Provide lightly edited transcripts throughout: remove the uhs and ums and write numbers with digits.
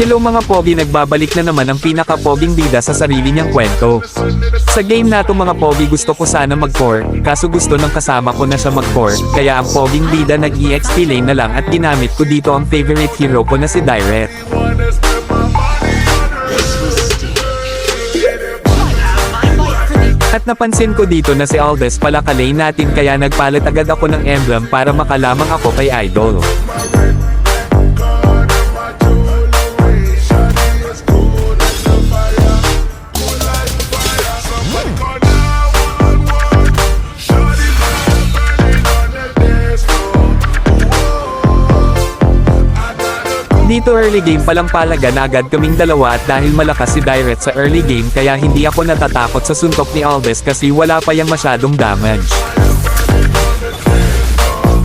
Hello mga Pogi, nagbabalik na naman ang pinaka-poging bida sa sarili niyang kwento. Sa game na to mga Pogi, gusto ko sana mag-core, kaso gusto ng kasama ko na siya mag-core, kaya ang poging bida nag-EXP lane na lang at ginamit ko dito ang favorite hero ko na si Direct. At napansin ko dito na si Aldes pala ka-lane natin, kaya nagpalit agad ako ng emblem para makalamang ako kay Idol. Dito early game palang palagan agad kaming dalawa, at dahil malakas si Direct sa early game kaya hindi ako natatakot sa suntok ni Aldes kasi wala pa yang masyadong damage.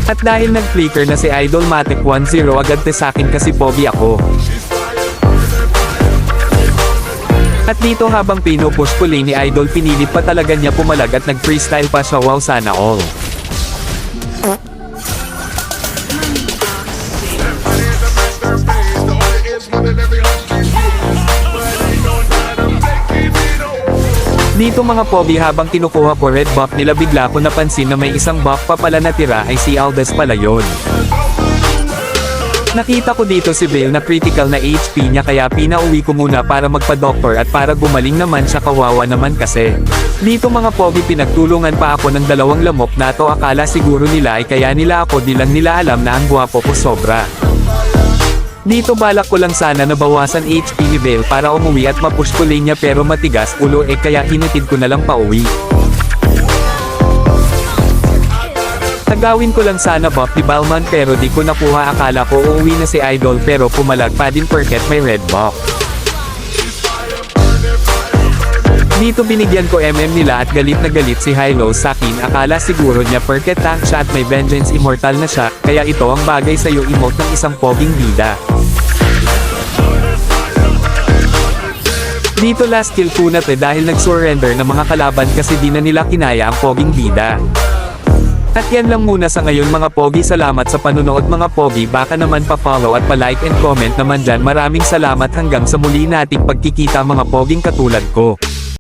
At dahil nag-flicker na si Idol, Matic 1-0 agad sa akin kasi Pogi ako. At dito habang pinupush ko lane ni Idol, pinilit pa talaga niya pumalag at nag-freestyle pa siya. Wow, sana all. Dito mga Pogi, habang kinukuha ko red buff nila, bigla ko napansin na may isang buff pa pala natira, ay si Aldes pala yun. Nakita ko dito si Vale na critical na HP niya, kaya pinauwi ko muna para magpa-doctor at para gumaling naman siya, kawawa naman kasi. Dito mga Pogi, pinagtulungan pa ako ng dalawang lamok na to, akala siguro nila ay kaya nila ako, di lang nila alam na ang gwapo ko sobra. Dito balak ko lang sana nabawasan HP ni Vale para umuwi at mapush ko lane niya, pero matigas ulo kaya hinatid ko na lang pauwi. Tagawin ko lang sana buff ni Balman pero di ko nakuha, akala ko uuwi na si Idol pero pumalag pa din porket may red buff. Dito binigyan ko nila at galit na galit si Hylo sa akin, akala siguro niya porket tank siya at may vengeance immortal na siya, kaya ito ang bagay sa'yo emote ng isang poging bida. Dito last kill ko na dahil nag-surrender na mga kalaban kasi di na nila kinaya ang poging bida. At yan lang muna sa ngayon mga Pogi, salamat sa panunood mga Pogi, baka naman pa-follow at pa-like and comment naman dyan. Maraming salamat, hanggang sa muli nating pagkikita mga Poging katulad ko.